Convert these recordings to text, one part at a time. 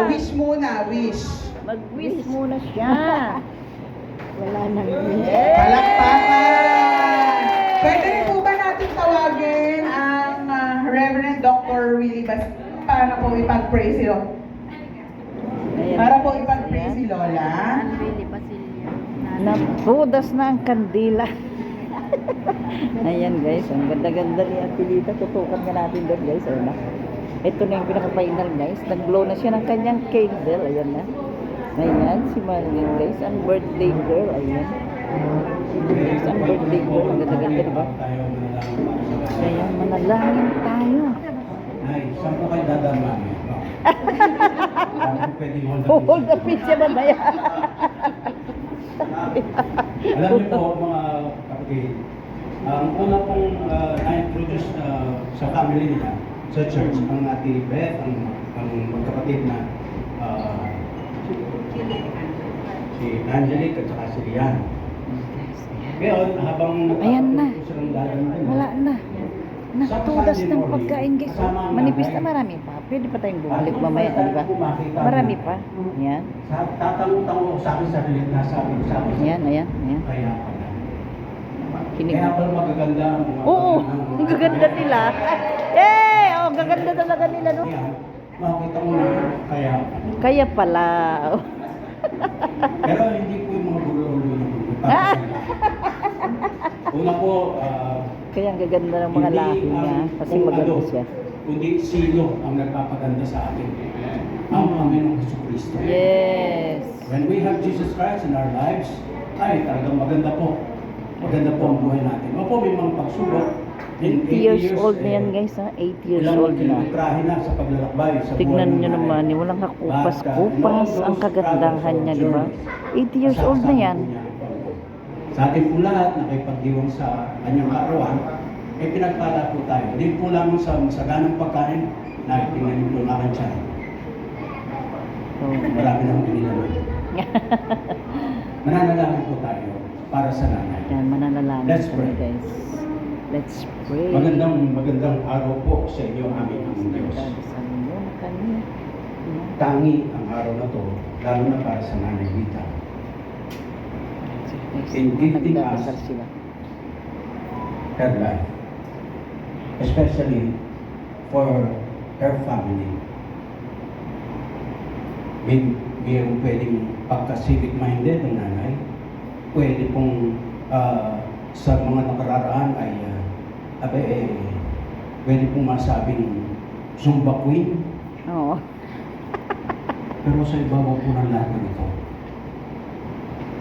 Wish muna, wish. Mag-wish muna siya. Wala nang wish. Palakpakan! Pwede rin po ba natin tawagin ang Reverend Dr. Willie Bas para po ipag-pray si Lola? Para po ipag-pray si Lola. Napudas na ang kandila. Ayan guys, ang ganda-ganda ni Apilita. Tutukan nga natin doon guys. Ayan na. Ito na yung pinaka-final guys. Nag-blow na siya ng kanyang candle. Ayan na. Ayan, si Marilyn guys. Ang birthday girl. Ayan. Guys, ang birthday girl. Ang ganda-ganda diba? Ayan, manalangin tayo. Ay, saan po kayo dadama? Hold the pitch siya mamaya. Alam niyo po mga kapatid, ang una pong na-introduce sa family nila, sa church, ang Ate Beth, ang magkapatid na si Angelique at saka si Rian. Ngayon, habang Ayan na. silang dadama, Wala na. Natudas ng pagkain guys. Manipis na marami pa. Pwede pa tayong bumalik mamaya, di ba? Marami pa. Yan. Tatanong-tanong sa akin sarili na sabi sa akin. Ayan, ayan, ayan. Kaya pala. Kinig. Kaya pala magaganda ang mga... Oo, ang gaganda nila. Eh, oh, gaganda talaga nila, no? Kaya, makita mo na kaya pala. Kaya pala. Pero hindi po yung mga gulo-gulo yung una po, Kaya ang gaganda ng mga hindi lahi niya. Kasi kung maganda ano, siya. kundi sino ang nagpapaganda sa atin. Ang Panginoong Jesucristo. Yes. When we have Jesus Christ in our lives, ay talagang maganda po. Maganda po ang buhay natin. Opo, may mga pagsubok. 80 years old na yan guys, ha? 80 years ilang old na. kilometrahe na sa paglalakbay sa Tignan buhay ng nyo nanay. naman, walang kakupas-kupas ang kagandahan niya, di ba? 80 years old na yan. Sa ating po lahat, nakipagdiwang sa kanyang kaarawan, ay pinagpala po tayo. Hindi po lamang sa masaganang pagkain, nakitingnan niyo po na ang tiyan. So, Marami na akong inilaman. Mananalangin po tayo para sa nanay. yan, mananalangin Let's kami pray. guys. Let's pray. Magandang araw po sa inyo, aming ang Diyos. Dadasal mo na kami. Tangi ang araw na to, lalo na para sa nanay Rita. In gifting us Nagdadasal sila. her life, especially for her family. Mayroong pwedeng pagka-civic minded ng nanay, pwede pong sa mga nakararaan ay pwede pong masabing Zumba Queen, Oo. pero sa ibabaw po ng lahat ng ito,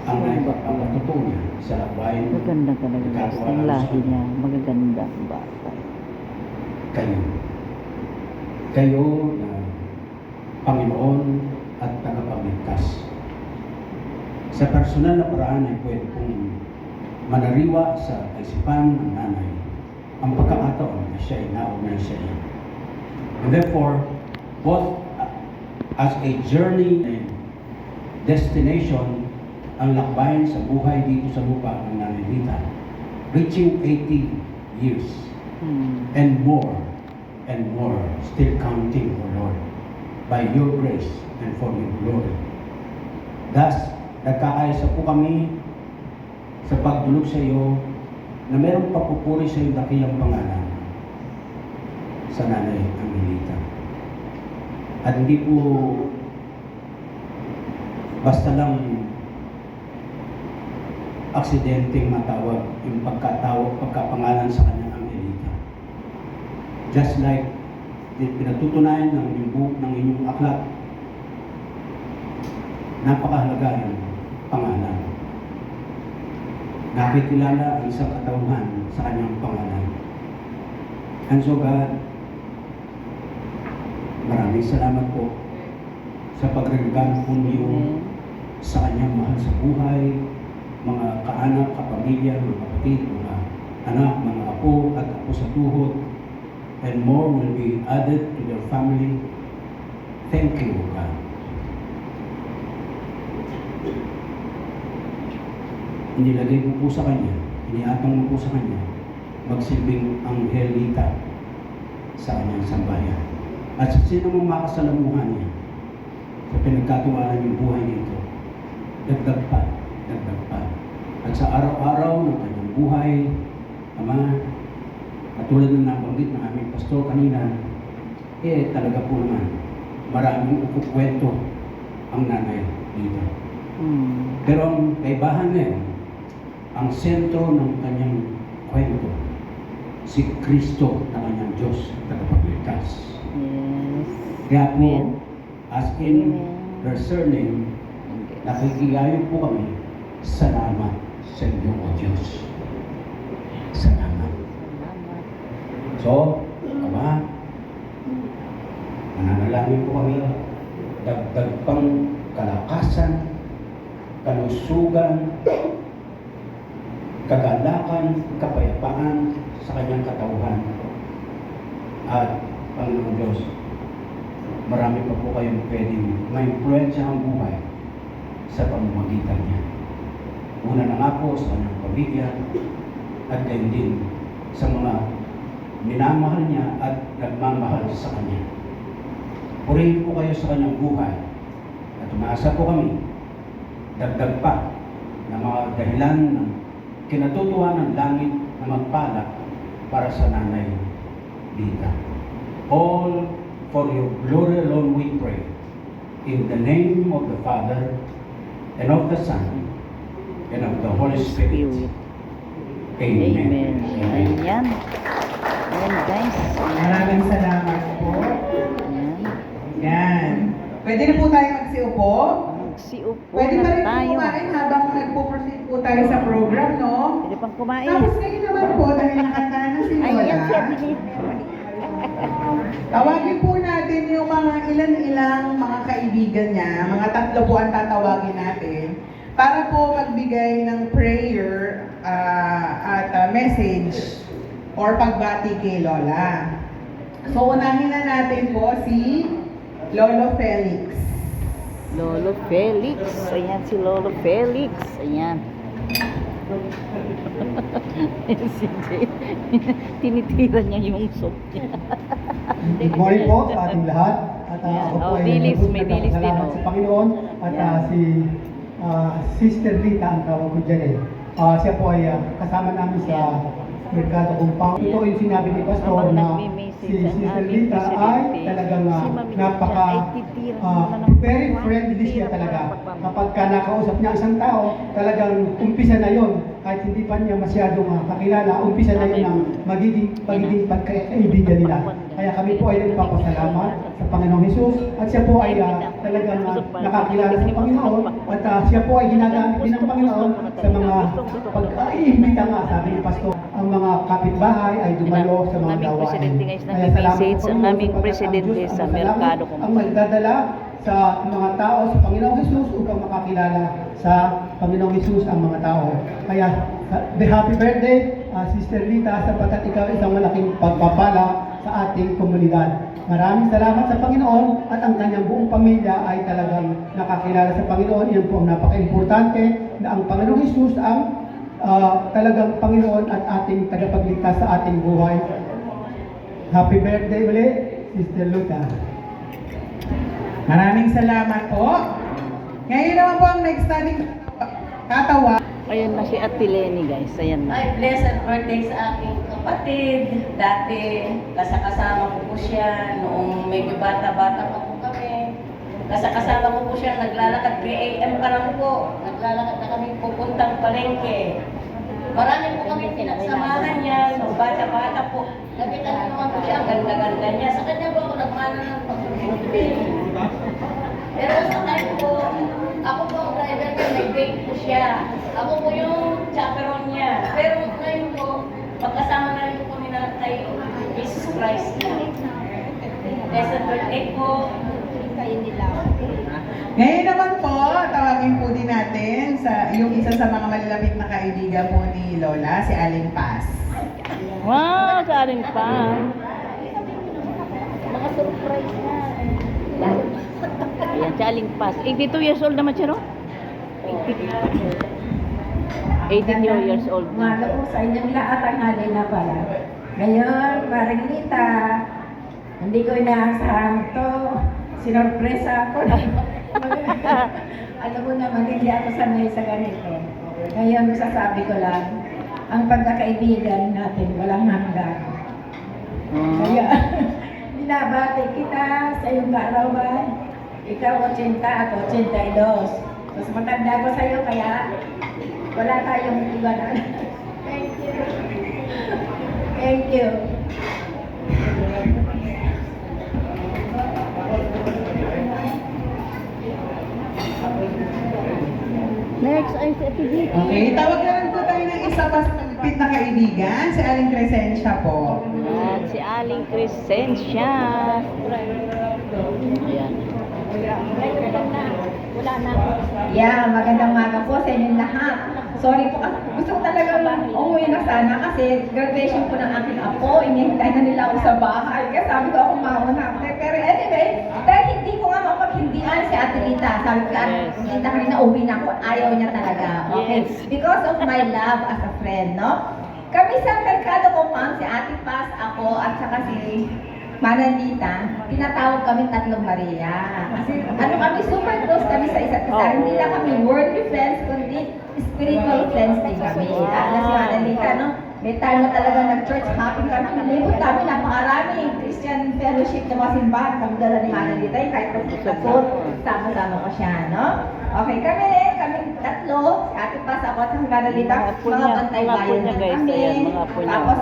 ang naipapatuto niya sa bayan Maganda talaga guys. Ang lahi niya. Magaganda ang bata. kayo na Panginoon at tagapagligtas. Sa personal na paraan ay pwede pong manariwa sa kaisipan ng nanay ang pagkakataon na siya ay naugnay siya. And therefore, both as a journey and destination, ang lakbayin sa buhay dito sa lupa ng Nanay Rita, reaching 80 years and more, still counting, O Lord, by your grace and for your glory. Thus, nagkakaisa po kami sa pagdulog sa iyo na mayroong papupuri sa iyong dakilang pangalan sa Nanay Angelita. At hindi po basta lang aksidenteng matawag yung pagkapangalan sa kanyang Angelita. Just like pinatutunayan ng inyong aklat, napakahalaga yung pangalan. Nakikilala ang isang katauhan sa kanyang pangalan. And so God, maraming salamat po sa pagregalo po niyo sa kanyang mahal sa buhay, mga kaanak, kapamilya, mga kapatid, mga anak, mga apo at apo sa tuhod, and more will be added to their family. Thank you, God. Inilagay mo po sa kanya, iniatang mo po sa kanya, magsilbing Angelita sa kanyang sambayan. At sa sino mong makasalamuhan niya, sa pinagkatiwalaan yung buhay nito. Dagdag pa, dagdag pa. At sa araw-araw ng kanyang buhay, Ama, katulad ng nabanggit ng aming pastor kanina, talaga po naman, maraming ukukwento ang nanay dito. Pero ang kaibahan ngayon, ang sentro ng kanyang kwento, si Kristo na kanyang Diyos at tagapagligtas. Yes. Kaya po, Amen. as in Amen. her surname, nakikigayo po kami, salamat sa inyo, O Diyos. Salamat. Salamat. So, Ama, mananalangin po kami, dagdag pang kalakasan, kalusugan, kagalakan, kapayapaan sa kanyang katauhan. At, Panginoon Diyos, marami pa po kayong pwedeng ma-influensya ang buhay sa pamamagitan niya. Una na nga po sa kanyang pamilya at gayon din sa mga minamahal niya at nagmamahal sa kanya. Purihin po kayo sa kanyang buhay at umaasa po kami dagdag pa na mga dahilan ng kinatutuwa ng langit na magpala para sa nanay Lita. All for your glory alone we pray. In the name of the Father, and of the Son, and of the Holy Spirit. Amen. Amen. Amen. Ayan. Ayan guys. Maraming salamat po. Ayan. Yan. Pwede na po tayo magsiupo. Magsiupo Pwede pa na rin po tayo. kumain habang nagpo-proceed po tayo sa program, no? Pwede pang kumain. Tapos ngayon naman po, dahil nakanta na si Ayan siya. Lola, Dinit. tawagin po natin yung mga ilan-ilang mga kaibigan niya, mga 3 po ang tatawagin natin, para po magbigay ng prayer at message or pagbati kay Lola. So, unahin na natin po si Lolo Felix. Lolo Felix. Ayan si Lolo Felix. Ayan. Si Jay. Tinitira niya yung soup niya. Good morning po sa ating lahat. At Ayan. ako po Oh, ay dilis, nagpapasalamat may dilis din, oh. sa Panginoon. At Ayan. si Sister Rita ang tawag ko dyan eh. Siya po ay kasama namin sa Mercado Compound. Ito yung sinabi ni Pastor Habang na nagme-message si ang Sister aming Rita ay presidente, talagang si Mami napaka Lucia ay titira muna ng very pagkawan, friendly siya titira talaga. muna ng pagkawan. Kapag ka nakausap niya isang tao, talagang umpisa na yon. Kahit hindi pa niya masyadong kakilala, umpisa na yun ang magiging pagkaibigan nila. Kaya kami po ay nagpapasalamat sa Panginoong Hesus at siya po ay talagang nakakilala sa Panginoon at siya po ay ginagamit din ng Panginoon sa mga pag-iimbita nga, sabi ni Pastor, ang mga kapitbahay ay dumalo sa mga Aming gawain. presidente guys, Kaya salamat nag-message po ang Panginoon, aming sapagkat ang presidente Diyos sa ang Mercado salamat, ang magdadala sa mga tao sa Panginoong Hesus upang makakilala sa Panginoong Hesus ang mga tao. Kaya, happy birthday, Sister Rita, sapagkat ikaw isang malaking pagpapala sa ating komunidad. Maraming salamat sa Panginoon at ang kanyang buong pamilya ay talagang nakakilala sa Panginoon. Iyan po ang napaka-importante na ang Panginoong Hesus ang talagang Panginoon at ating tagapagligtas sa ating buhay. Happy birthday ulit, Sister Luta. Maraming salamat po. Ngayon naman po ang next nating tatawa. Ayan na si Ate Lenny guys. Ayan na. Ay, blessed birthday sa aking kapatid. Dati, kasama ko po siya noong medyo bata-bata pa po kami. Kasama ko po siya, naglalakad 3 a.m. pa lang po. Naglalakad na kami pupuntang palengke. Marami po kami pinagsamahan niya. Nung bata-bata po, nakita niyo naman po siya, ang ganda-ganda niya. Sa kanya po ako nagmana ng pag-ibig. Pero sa time po, ako po ang driver niya, nag-date po siya. Ako po yung chaperone niya. Pero ngayon po, magkasama na rin po kami na kay Jesus Christ na. Blessed birthday po. Ngayon naman po, tawagin po din natin sa yung isa sa mga malalapit na kaibigan po ni Lola, si Aling Paz. Wow, karing pa. Mga surprise na. Ayan, Chaling Pass. 82 years old naman siya, no? 82 years old na. Malo po sa inyong lahat ang halin na pala. Ngayon, parang Nita, hindi ko inaasahan to. Sinorpresa ako. Alam mo naman, hindi ako sanay sa ganito. Ngayon, masasabi ko lang, ang pagkakaibigan natin walang hanggan. Kaya, binabati kita sa iyong kaarawan. Ikaw 80 at 82. Mas matanda ko sa iyo, kaya wala tayong iwanan. Thank you. Thank you. Next ay si Ate Vicky. Okay, tawag na lang po tayo ng isa pa sa malapit na kaibigan, si Aling Crescencia po. At si Aling Crescencia. Ayan. Yeah, magandang umaga po sa inyong lahat. Sorry po, gusto ko talaga umuwi na sana kasi graduation po ng aking apo. Inihintay na nila ako sa bahay. Kaya sabi ko ako mauna. Pero anyway, dahil hindi ko nga mapaghindian si Ate Rita. Sabi ko, Ate Rita, kanina uwi na ako. Ayaw niya talaga. Okay? Yes. Because of my love as a friend, no? Kami sa Mercado Compound, si Ate Paz, ako, at saka si Mananita, tinatawag kami Tatlong Maria. Kasi ano kami, super close kami sa isa't isa. Oh. Hindi lang kami worldly friends, kundi spiritual friends din kami. Lalo si Mananita, no? May time na talaga nag-church hopping kami. Nilibot kami, napakarami. Christian fellowship na mga simbahan. Kami dala ni Mananita, kahit pagkakasot, sama-sama ko siya, no? Okay, kami tatlo, si Ate Paz, ako at si Mananita, Mga apo mga niya, bantay mga apo bayan niya, lang guys. kami. Ayan, mga apo niya. Tapos,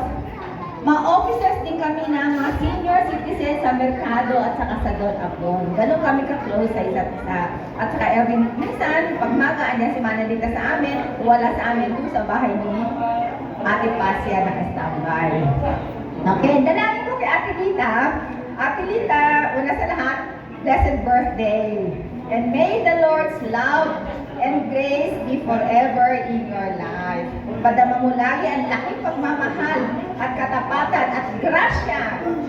mga officers din kami na mga senior citizens sa Mercado at saka sa Don Apon. Ganun kami ka-close sa isa't isa. At saka every minsan, pag magaan si Manalita sa amin, wala sa amin doon sa bahay ni Ate Pasya naka-standby. Okay, dalangin ko kay Ate Lita. Ate Lita, una sa lahat, blessed birthday. And may the Lord's love and grace be forever in your life. Padama mo lagi ang laking pagmamahal at katapatan at grasya.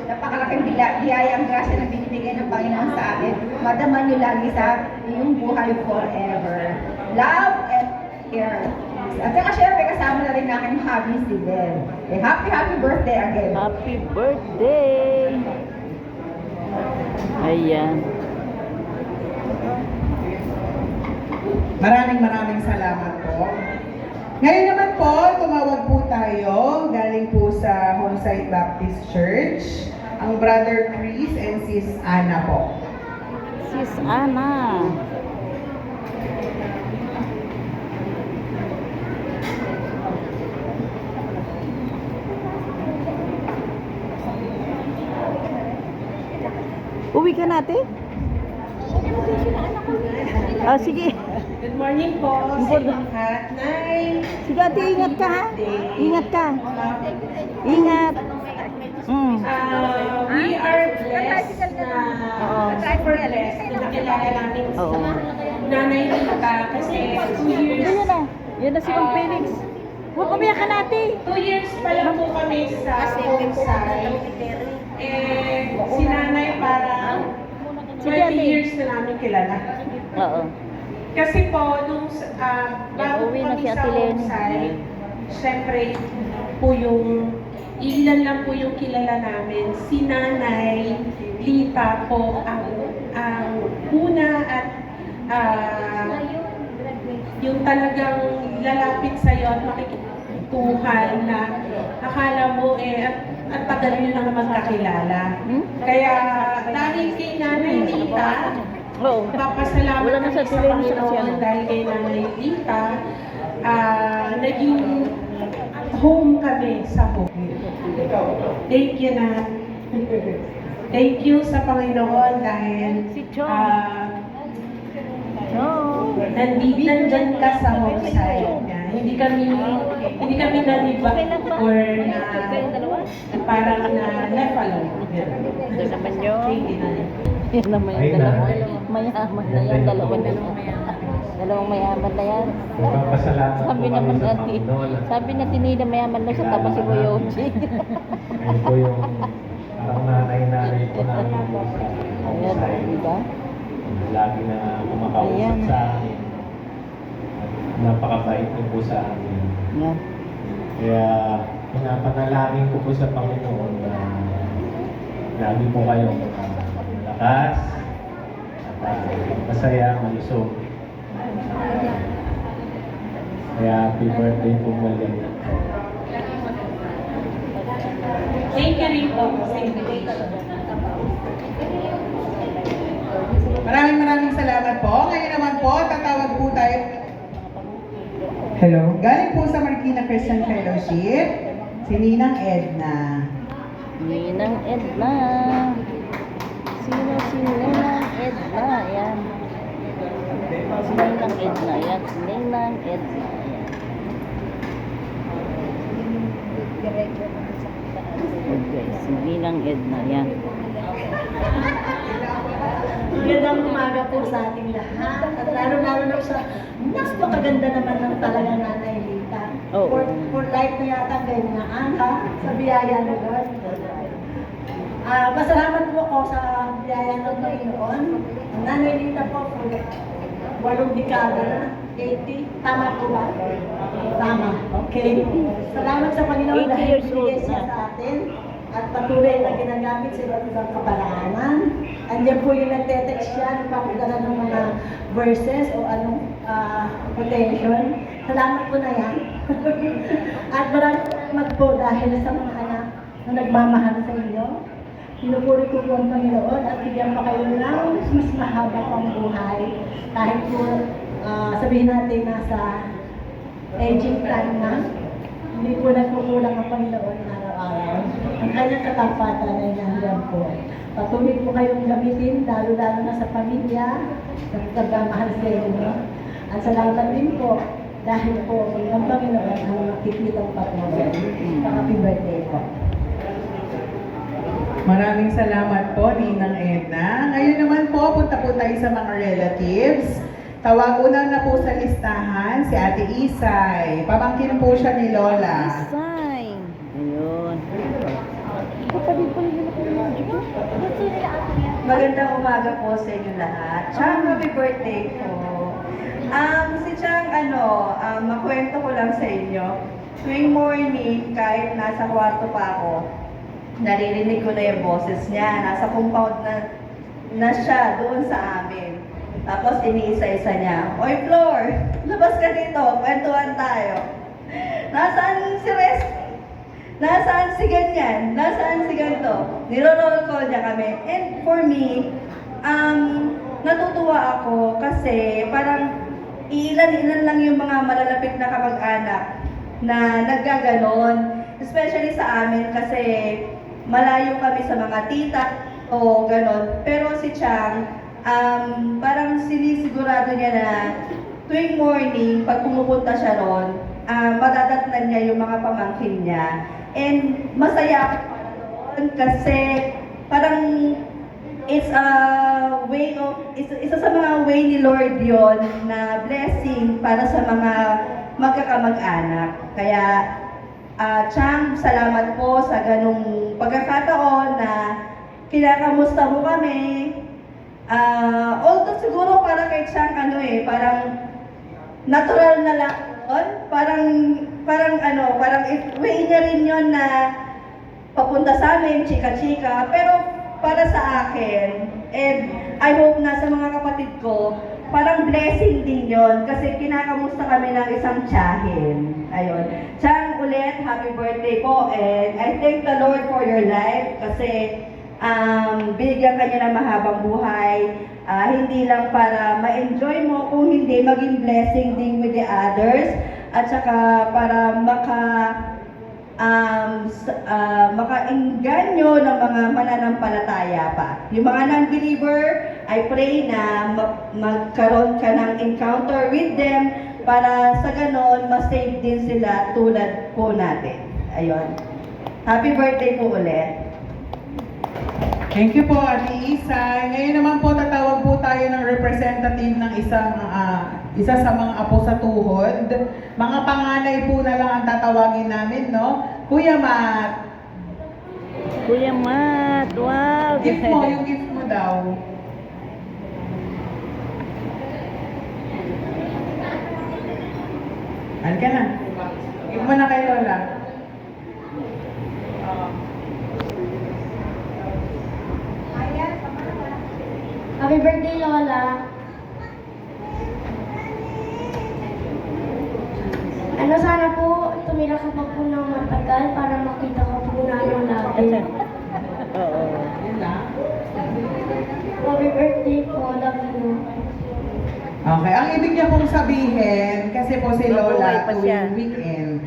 Napakalaking biyaya ang grasya na binibigay ng Panginoon sa atin. Madama niyo lagi sa iyong buhay forever. Love and care. At saka syempre kasama na rin aking hubby si Ben. Happy birthday again. Happy birthday! Ayan. Maraming salamat po. Ngayon naman po, tumawag po tayo, galing po sa Homesite Baptist Church, ang Brother Chris and Sis Ana po. Sis Ana. Uwi ka natin? Ah, sige. Good morning po sa inyong lahat. Nay, Sige ate, ingat ka ha? Ingat ka. Ingat. We are blessed na Oo. super blessed na nakilala namin Oo. si Nanay Rita kasi 2 years Yan na. Yan na si Mang Felix. Huwag umiyak ka natin. 2 years pa lang po kami sa homesite. Si Nanay parang 20 years na namin kilala. Oo. Kasi po, nung bago Uwi na kami si sa Ate Lenny. homesite, syempre po yung ilan lang po yung kilala namin. Si Nanay Lita po ang una at yung talagang lalapit sa'yo at makikituhan na akala mo at tagal nyo lang magkakilala. Kaya dahil kay Nanay Lita, Oo. papasalamat Wala na sa kami sa Tulen, sa Panginoon Kasiano. dahil kay Nanay Lita, naging home kami sa home. Thank you na. Thank you sa Panginoon dahil Si Chong. nandyan ka sa home side niya. Hindi kami naliba or na parang na left alone. Ito naman yun. Thank you na. Yan naman yung dalawa. Mayaman na yan. Dalawang mayaman na yan. Nagpapasalamat Sabi po kami naman sa natin. Panginoon. Sabi na tinida mayaman na sa tapas si Kuya Ochi. Ayun po yung parang nanay-nanay po namin po sa Ayan, homesite. diba? Lagi na kumakausap Ayan. sa amin. At napakabait niyo po sa amin. Yan. Kaya pinapanalangin ko po sa Panginoon na lagi po kayong malakas at masaya, malusog. Kaya happy birthday po muli. Thank you rin po sa invitation. Maraming salamat po. Ngayon naman po, tatawag po tayo. Hello. Galing po sa Marikina Christian Fellowship, si Ninang Edna. Ninang Edna. Sino si Ninang Edna? Yan. Si Ninang Edna. Yan. Si Ninang Edna. Yan. Okay. Si Ninang Edna. Yan. Magandang umaga po sa ating lahat. At lalo-lalo na sa napakaganda naman ng talaga Nanay Lita. Oo. For life na yata ganyan, ha? Sa biyaya ng Lord. Pasalamat po ako sa biyaya ng Panginoon. Ang Nanay Lita po, 8 dekada na. 80. Tama po ba? Tama. Okay. Salamat sa Panginoon 80 dahil years old binigay siya na. sa atin. At patuloy na ginagamit sa iba't ibang kaparaanan. Andiyan po yung nagte-text siya, nagpapadala ng mga verses o anong quotation. Salamat po na yan. At maraming salamat po dahil sa mga anak na nagmamahal sa inyo. Pinupuri ko po ang Panginoon at bigyan pa kayo ng mas mahaba pang buhay. Kahit po sabihin natin nasa aging time na, hindi po nagkukulang ang Panginoon araw-araw. Ang kanyang katapatan ay nandiyan po. Patuloy po kayong gamitin, lalo-lalo na sa pamilya, sa pagmamahal sa inyo. At salamat din po dahil po ang Panginoon ang nakikitang patuloy. Happy birthday po. Maraming salamat po, Ninang Edna. Ngayon naman po, punta po tayo sa mga relatives. Tawagunan na po sa listahan si Ate Isay. Pamangkin po siya ni Lola. Isay. Ayun. Kapatid po nila po yung dito. Magandang umaga po sa inyo lahat. Chang, happy birthday po. Si Chang, makwento ko lang sa inyo. Tuwing morning, kahit nasa kwarto pa ako, naririnig ko na yung boses niya. Nasa compound na siya doon sa amin. Tapos iniisa-isa niya, "Oy, Flor, labas ka dito, kwentuhan tayo. Nasaan si Resty? Nasaan si ganyan? Nasaan si ganito?" Niro-roll call niya kami. And for me, natutuwa ako kasi parang ilan-ilan lang yung mga malalapit na kamag-anak na naggaganon. Especially sa amin kasi malayo kami sa mga tita o ganon. Pero si Chang, parang sinisigurado niya na tuwing morning, pag pumupunta siya ron, madadatnan niya yung mga pamangkin niya. And masaya ako para doon kasi parang it's a way of, isa sa mga way ni Lord yon na blessing para sa mga magkakamag-anak. Kaya, Chang, salamat po sa ganung pagkakataon na kinakamusta mo kami. Although siguro para kay Chang, parang natural na lang yun. Parang way niya rin yun na papunta sa amin, chika-chika. Pero para sa akin, and I hope na sa mga kapatid ko, parang blessing din yun kasi kinakamusta kami ng isang tiyahin. Ayun. Chang, ulit, happy birthday po. And I thank the Lord for your life kasi binigyan ka niya ng mahabang buhay. Hindi lang para ma-enjoy mo, kung hindi maging blessing din with the others. At saka para makainganyo ng mga mananampalataya pa. Yung mga non-believer, I pray na magkaroon ka ng encounter with them para sa ganon, ma-save din sila tulad po natin. Ayun. Happy birthday po ulit. Thank you po, Ate Isay. Ngayon naman po, tatawag po tayo ng representative ng isa sa mga apo sa tuhod. Mga panganay po na lang ang tatawagin namin, no? Kuya Matt. Kuya Matt, wow! Gift mo, yung gift mo daw. Halika na. Gift mo na kay Lola. Happy birthday, Lola, sana po tumira ka pa po ng matagal para makita ka po namin lagi. Oo. Happy birthday po, love you. Okay, ang ibig niya pong sabihin, kasi po si Mabuhay Lola pa siya. tuwing weekend,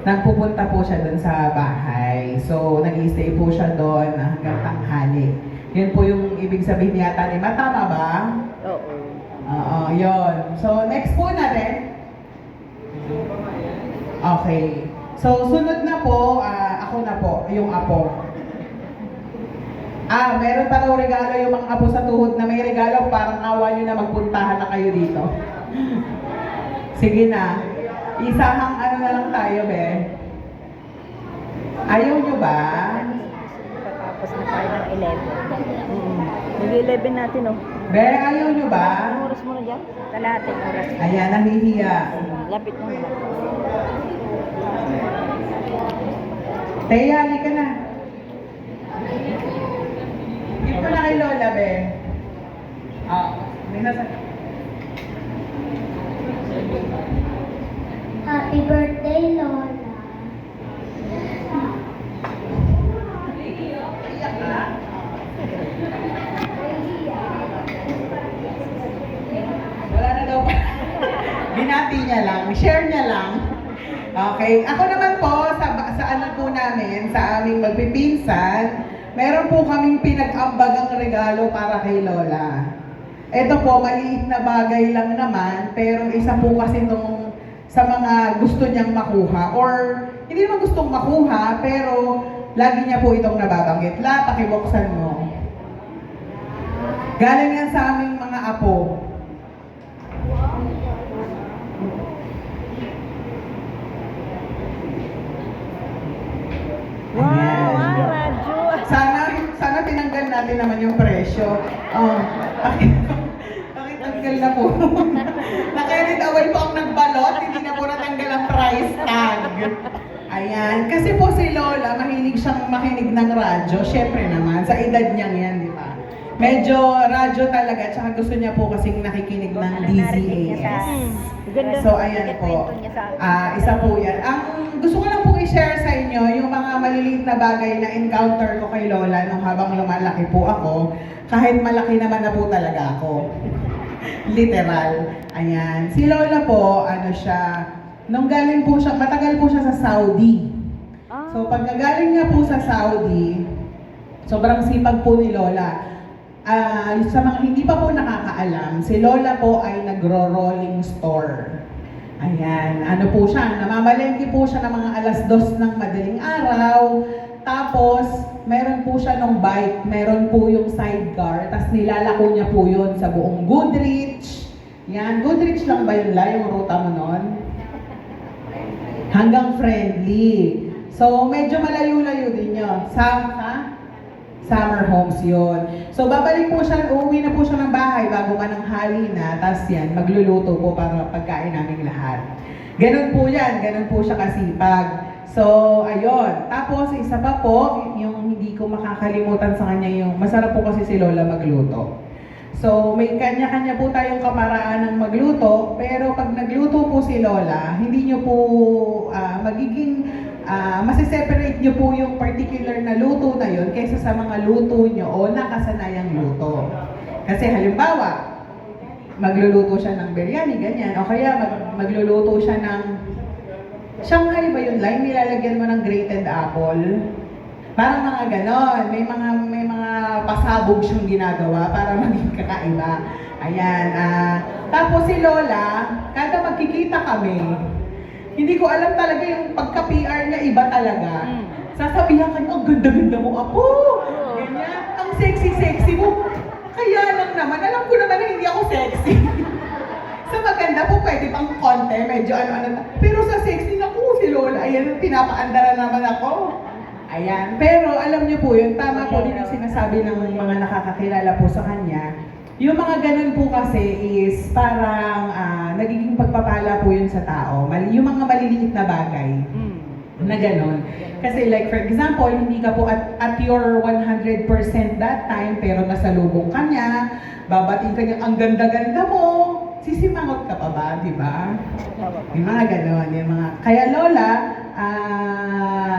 nagpupunta po siya doon sa bahay. So, nag-stay po siya doon hanggang tanghali. Yun po yung ibig sabihin yata ni Ma. Tama ba? Oo. Oo, yun. So, next po natin. Okay. So, sunod na po, ako na po, yung apo. Meron pa raw regalo yung mga apo sa tuhod na may regalo, parang awa nyo na magpuntahan na kayo dito. Sige na. Isahang ano na lang tayo, be. Ayaw nyo ba? Tapos na tayo ng 11. Mag-11 natin, oh. Be, ayaw nyo ba? Anong oras mo na dyan? Kalahating oras. Ayan, nahihiya. Lapit mo na. Teya, halika na. Give ko na kay Lola, be. May nasa... Happy birthday, Lola. Wala na daw. Binati niya lang. Share niya lang. Okay. Ako naman po, sa ano po namin, sa aming magpipinsan, meron po kaming pinag-ambagang regalo para kay Lola. Ito po, maliit na bagay lang naman, pero isa po kasi nung sa mga gusto niyang makuha, or hindi naman gustong makuha, pero lagi niya po itong nababanggit. La, pakibuksan mo. Galing yan sa aming mga apo. Ayan. Radyo. Sana tinanggal natin naman yung presyo. Pakitanggal na po. Naka-edit away po ang nagbalot, hindi na po natanggal ang price tag. Ayan. Kasi po si Lola, mahilig siyang makinig ng radyo. Syempre naman, sa edad niyang yan, di ba? Medyo radyo talaga, tsaka gusto niya po kasing nakikinig ng DZAS. So, ayan po. Isa po yan. Ang gusto ko lang po i-share sa inyo, yung mga maliliit na bagay na encounter ko kay Lola nung habang lumalaki po ako, kahit malaki naman na po talaga ako. Literal. Ayan. Si Lola po, ano siya, nung galing po siya, matagal po siya sa Saudi. So, pagkagaling niya po sa Saudi, sobrang sipag po ni Lola. Sa mga hindi pa po nakakaalam, si Lola po ay nagro-rolling store. Ayan, ano po siya, namamalengke po siya ng mga 2:00 ng madaling araw. Tapos, meron po siya ng bike, meron po yung sidecar, tapos nilalako niya po yun sa buong Goodrich. Yan, Goodrich lang ba yun yung ruta mo nun? Hanggang Friendly. So, medyo malayo-layo din yun. Summer Homes yun. So, babalik po siya, uuwi na po siya ng bahay bago mananghali na, tapos yan, magluluto po para pagkain namin lahat. Ganun po yan, ganun po siya kasipag. So, ayun. Tapos, isa pa po, yung hindi ko makakalimutan sa kanya, yung masarap po kasi si Lola magluto. So, may kanya-kanya po tayong kaparaan ng magluto, pero pag nagluto po si Lola, hindi nyo po masiseparate nyo po yung particular na luto na yun kaysa sa mga luto nyo o nakasanayang luto. Kasi halimbawa, magluluto siya ng biryani, ganyan, o kaya magluluto siya ng Shanghai ba yun, Lai? Nilalagyan mo ng grated apple. Parang mga ganon. May mga pasabog siyang ginagawa para maging kakaiba. Ayan. Tapos si Lola, kada magkikita kami, hindi ko alam talaga yung pagka-PR niya iba talaga. Sasabihan ka niya, ang ganda-ganda mo, apo! Ganyan. Ang sexy-sexy mo. Kaya lang naman, alam ko naman na hindi ako sexy. Sa maganda po, pwede pang konti, medyo ano-ano. Pero sa sexy, naku, si Lola, ayan, pinapaandara naman ako. Ayan. Pero alam niyo po yun, tama po din ang sinasabi ng mga nakakakilala po sa kanya. Yung mga ganun po kasi is parang nagiging pagpapala po yun sa tao. Yung mga maliliit na bagay na ganun. Kasi like for example, hindi ka po at your 100% that time pero nasalubong ka niya, babating ka niya, ang ganda-ganda mo. Sisimangot ka pa ba, di ba? Yung mga ganon, yung mga... Kaya Lola,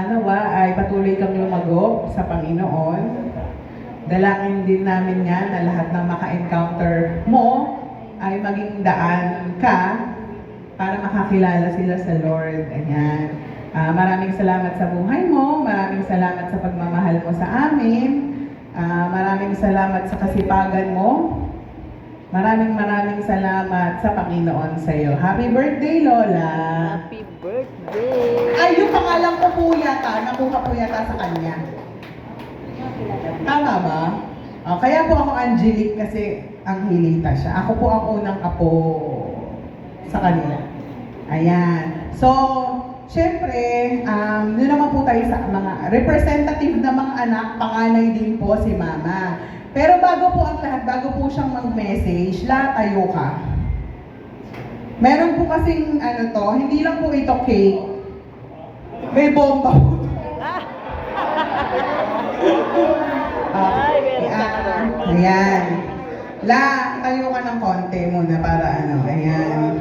nawa ay patuloy kang lumago sa Panginoon. Dalangin din namin nga na lahat ng maka-encounter mo ay maging daan ka para makakilala sila sa Lord. Ayan. Maraming salamat sa buhay mo. Maraming salamat sa pagmamahal mo sa amin. Maraming salamat sa kasipagan mo. Maraming salamat sa Panginoon sa iyo. Happy birthday, Lola! Happy birthday! Ay, yung pangalan ko po yata, nakuha po yata sa kanya. Tama ba? Kaya po ako Angelique kasi ang hilita siya. Ako po ang unang apo sa kanila. Ayan. So, syempre, doon naman po tayo sa mga representative na mga anak, panganay din po si Mama. Pero bago po ang lahat, bago po siyang mag-message, tayo ka. Meron po kasing hindi lang po ito cake. May bomba po. Ayan. Tayo ka ng konti muna para ayan.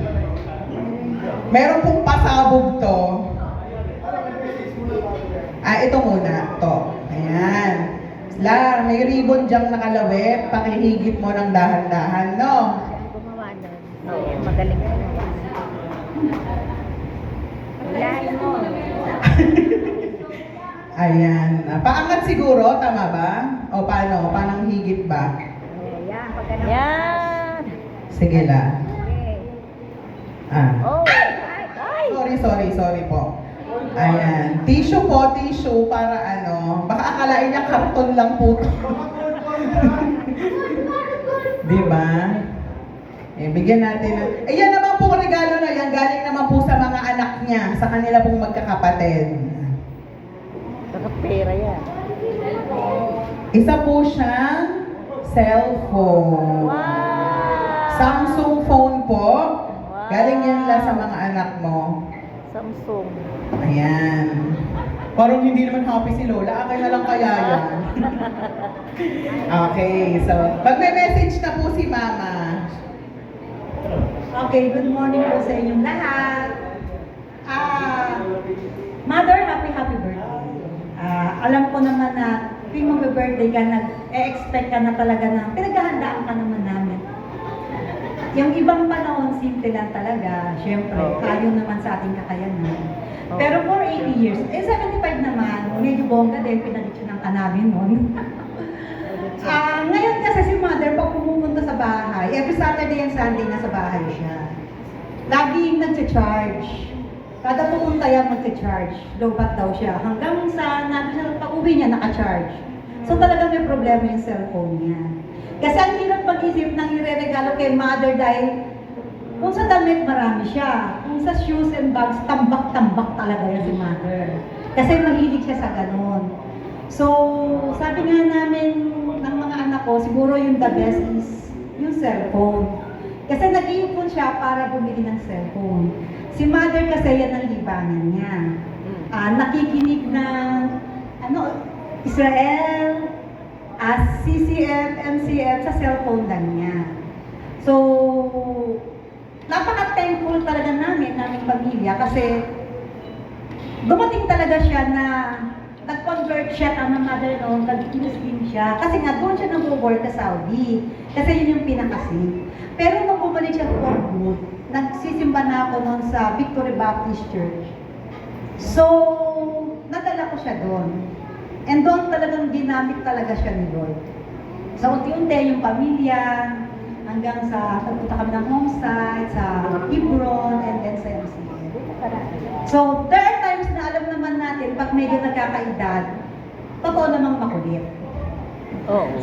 Meron pong pasabog to. Ito muna, to. Ayan. May ribbon diyang nakalawit, pakihigit mo ng dahan-dahan, no? Oo, magaling ka. Ayan. Paangat siguro, tama ba? O paano? Paanong higit ba? Yan! Sige lang. Oh! Sorry po. Ayan. Tissue po, tissue para baka akalain niya karton lang po to. Di ba? Bigyan natin ng... yan naman po regalo na yan. Galing naman po sa mga anak niya, sa kanila pong magkakapatid. Saka pera yan. Isa po siyang cellphone. Wow! Samsung phone po. Wow! Galing yan lang sa mga anak mo. Samsung. Ayan. Parang hindi naman happy si Lola. Akin na lang kaya yan. Okay, so magme-message na po si Mama. Okay, good morning po sa inyong lahat. Mother, happy birthday. Alam ko naman na tuwing mag-birthday ka, nag-expect ka na talaga na pinaghahandaan ka naman namin. Yung ibang panahon, simple lang talaga. Siyempre, kayo naman sa ating kakayanan. Pero for 80 years, 75 naman, medyo bongga din, pinalitsunan ka namin noon. Ngayon kasi si Mother, pag pumupunta sa bahay, every Saturday and Sunday nasa bahay siya. Laging nagcha-charge. Kada pupunta yan, magcha-charge. Lobat daw siya. Hanggang sa pag-uwi niya, naka-charge. So talagang may problema yung cellphone niya. Kasi ang hirap mag-isip ng ireregalo kay Mother dahil kung sa damit, marami siya. Kung sa shoes and bags, tambak-tambak talaga yan si Mother. Kasi mahilig siya sa ganon. So, sabi nga namin ng mga anak ko, siguro yung the best is yung cellphone. Kasi nag-iipon siya para bumili ng cellphone. Si Mother kasi yan ang libangan niya. Nakikinig ng Israel, CCM, MCF sa cellphone lang niya. So, napaka-thankful talaga naming pamilya kasi dumating talaga siya na nag-convert siya, tama Mother noon, nag-Muslim siya. Kasi nga doon siya nag-work sa Saudi. Kasi yun yung pinakasin. Pero nung bumalik siya for good, nagsisimba na ako noon sa Victory Baptist Church. So, nadala ko siya doon. And doon talagang ginamit talaga siya ni Lord. So, unti-unti yung pamilya, hanggang sa pagpunta kami ng home site, sa Hebron, and then sa MCA. So, there are times na alam naman natin, pag medyo nagkakaedad, totoo namang makulit.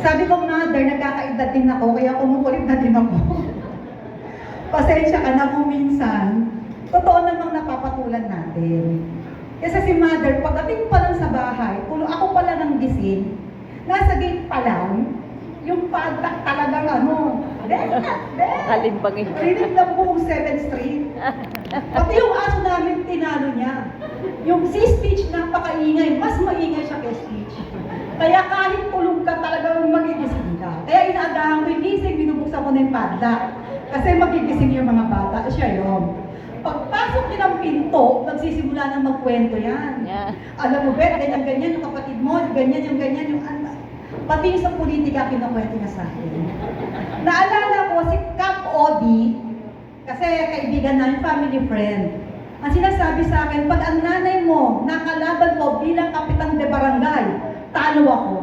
Sabi ko, Mother, nagkakaedad din ako, kaya kumukulit na din ako. Pasensya ka na kung minsan, totoo namang napapatulan natin. Kasi si Mother, pagdating pa lang sa bahay, kung ako pala ng gising, nasa gate pa lang, yung padak talagang Kalimbangin. rinig ng buong 7th Street. Pati yung aso namin, tinalo niya. Yung si Stitch, napakaingay, mas maingay siya kay Stitch. Kaya kahit tulog ka, talagang magigising ka. Kaya inaagahan ko yung gising, binubuksan ko na yung padlock. Kasi magigising yung mga bata, siya yun. Pagpasok niya ng pinto, nagsisimula na magkwento yan. Yeah. Alam mo, Bet, ganyan-ganyan yung kapatid mo, ganyan yung anak. Pati yung sa politika, kinukwento niya sa akin. Naalala ko si Cap Odi, kasi kaibigan namin, family friend. Ang sinasabi sa akin, pag ang nanay mo, nakalaban mo bilang kapitan de barangay, talo ako.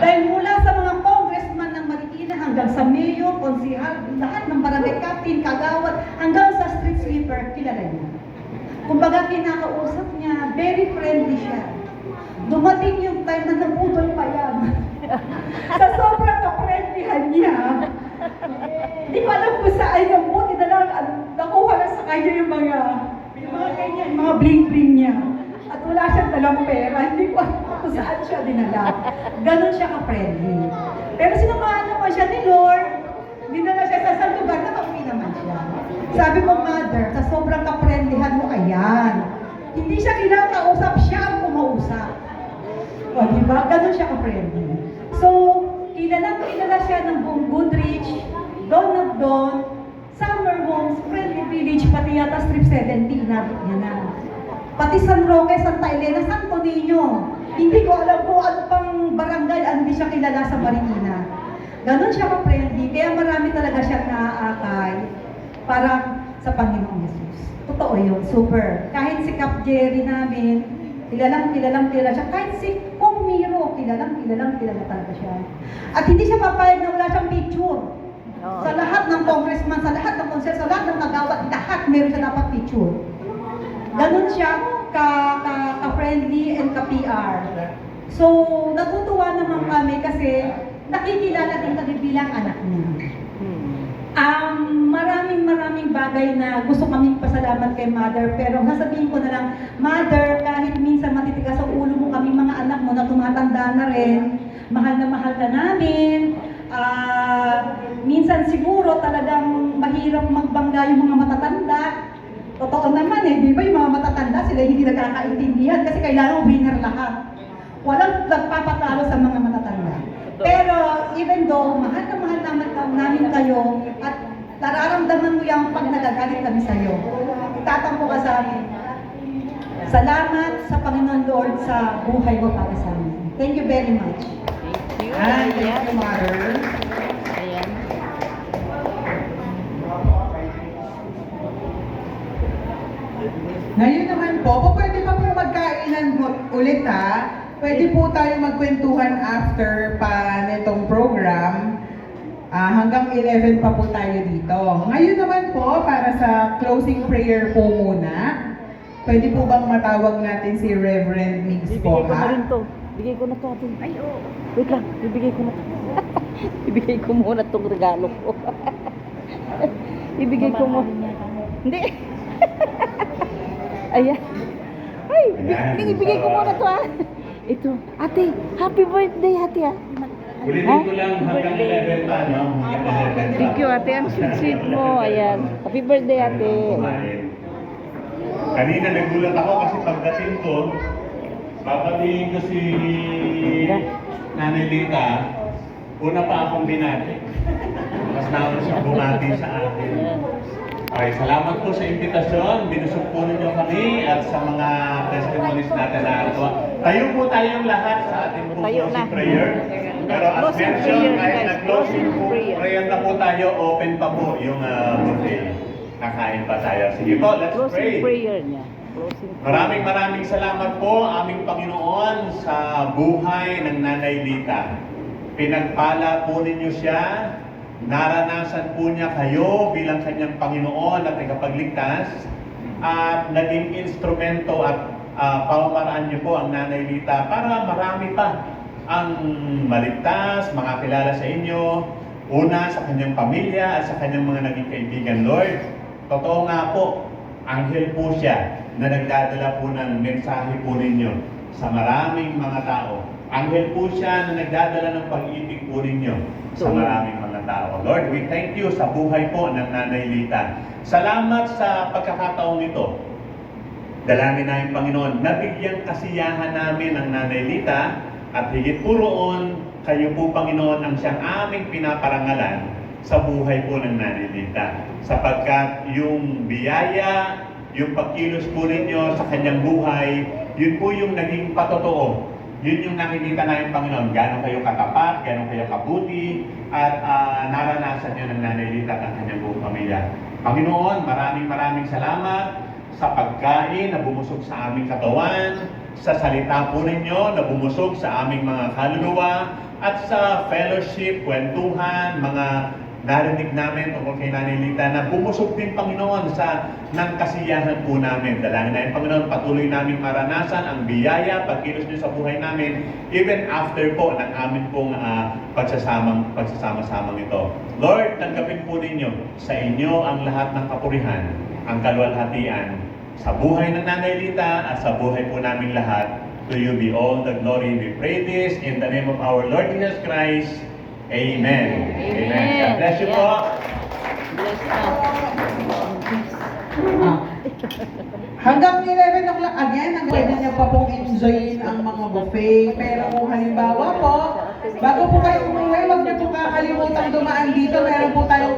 Dahil mula sa mga congressman ng Marikina hanggang sa mayor, konsihal, lahat ng barangay captain, kagawad, hanggang sa street sweeper, kilala niya. Kumbaga kinakausap niya, very friendly siya. Dumating yung time na nabudol pa yan. Sa sobrang ka-friendlyhan niya, hindi ko alam kung saan yung buti na lang, nakuha na sa kanya yung mga ganyan, mga bling-bling niya. At wala siyang dalang pera, hindi ko alam kung saan siya dinala. Ganon siya ka-friendly. Pero sinamahan naman siya ni Lord, dinala siya sa isang lugar, nakauwi naman siya. Sabi ko, Mother, sa sobrang ka-friendlyhan mo, ayan. Hindi siya kinakausap, siya ang kumausap. O, diba? Ganon siya ka-friendly. So, kilala siya ng buong Goodrich, Dawn of Dawn, Summer Homes, Friendly Village, pati yata Strip 70, inabot niya na. Pati San Roque, Santa Elena, Santo Niño. Hindi ko alam kung ano pang barangay ang hindi siya kilala sa Marikina. Ganon siya ka-friendly, kaya marami talaga siyang naaakay para sa Panginoong Jesus. Totoo yun, super. Kahit si Cap Jerry namin, kilalang siya. Kahit si Kong Miro, kilalang talaga siya. At hindi siya papayag na wala siyang picture. Sa lahat ng congressman, sa lahat ng konsel, sa lahat ng kagawad, lahat meron siya dapat picture. Ganon siya ka-friendly and ka-PR. So, natutuwa naman kami kasi nakikilala din kami bilang anak niya. Maraming bagay na gusto kaming pasalamat kay Mother, pero sasabihin ko na lang, Mother, kahit minsan matitigas ang ulo mo kami mga anak mo na tumatanda na rin, mahal na mahal ka namin, minsan siguro talagang mahirap magbangga yung mga matatanda. Totoo naman di ba yung mga matatanda sila hindi nagkakaintindihan kasi kailangan winner lahat. Walang nagpapatalo sa mga matatanda. Pero even though mahal na mahal namin kayo at nararamdaman mo yung pag nagagalit kami sa iyo, itatampo ka sa amin. Salamat sa Panginoon Lord sa buhay mo para sa amin. Thank you very much. Thank you, Mother. Ayan. Ngayon naman po, pwede pa po magkainan ulit ha. Pwede po tayo magkwentuhan after pa nitong program. Hanggang 11 pa po tayo dito. Ngayon naman po, para sa closing prayer po muna, pwede po bang matawag natin si Reverend Migs po, Bibigay ko na ha? rin to. Bigay ko na to atin. Ay, oo. Wait lang, bibigay ko na to. Ibigay ko muna tong regalo ko. Ibigay ko muna. Hindi. Ayan. Ay, ibigay ko muna to ha. Ito. Ate, happy birthday ate ha. Ulitin ko lang hanggang 11 pa, no? Hanggang 11 pa. Thank you ate, ang sweet mo. Ayan. Happy birthday ate. Kanina nagulat ako kasi pagdating ko, papatingin ko si Nanay Lita, una pa akong binati. Mas nauna siya bumati sa akin. Okay, salamat po sa imbitasyon. Binusog po ninyo kami at sa mga testimonies natin na ito. Tayo po tayong lahat sa ating po closing prayer. Pero as mentioned, kahit nag-closing prayer na po tayo, open pa po yung buffet. Kakain pa tayo. Sige po, let's pray. Closing prayer niya. Maraming salamat po aming Panginoon sa buhay ng Nanay Lita. Pinagpala po ninyo siya. Naranasan po niya kayo bilang kanyang Panginoon at tagapagligtas at naging instrumento at pamamaraan niyo po ang Nanay Lita para marami pa ang maligtas, makakilala sa inyo, una sa kanyang pamilya at sa kanyang mga naging kaibigan, Lord. Totoo nga po, anghel po siya na nagdadala po ng mensahe po ninyo sa maraming mga tao. Anghel po siya na nagdadala ng pag-ibig po ninyo sa maraming mga tao. Lord, we thank you sa buhay po ng Nanay Lita. Salamat sa pagkakataong ito. Dalangin namin, Panginoon, nabigyan kasiyahan namin ang Nanay Lita at higit po roon, kayo po, Panginoon, ang siyang aming pinaparangalan sa buhay po ng Nanay Lita. Sapagkat yung biyaya, yung pagkilos po ninyo sa kanyang buhay, yun po yung naging patotoo. Yun yung nakikita namin, Panginoon, gano'n kayo katapat, gano'n kayo kabuti, at naranasan nyo ng Nanay Lita at ang kanyang buong pamilya. Panginoon, maraming salamat sa pagkain na bumusog sa aming katawan, sa salita po ninyo na bumusog sa aming mga kaluluwa, at sa fellowship, kwentuhan, mga narinig namin tungkol kay Nanay Lita na bumusog din, Panginoon, ng kasiyahan po namin. Dalangin namin, Panginoon, patuloy namin maranasan ang biyaya, pagkilos niyo sa buhay namin, even after po ng amin pong pagsasama-samang ito. Lord, tanggapin po ninyo sa inyo ang lahat ng kapurihan, ang kalwalhatian, sa buhay ng Nanay Lita at sa buhay po namin lahat. To you be all the glory. We pray this in the name of our Lord Jesus Christ. Amen. Amen. God bless you po. Bless ka. Hanggang 11 o'clock, again, ang pwede niya pa pong enjoyin ang mga buffet. Pero kung halimbawa po, bago po kayo umuwi, huwag niyo po kakalimutan dumaan dito. Meron po tayong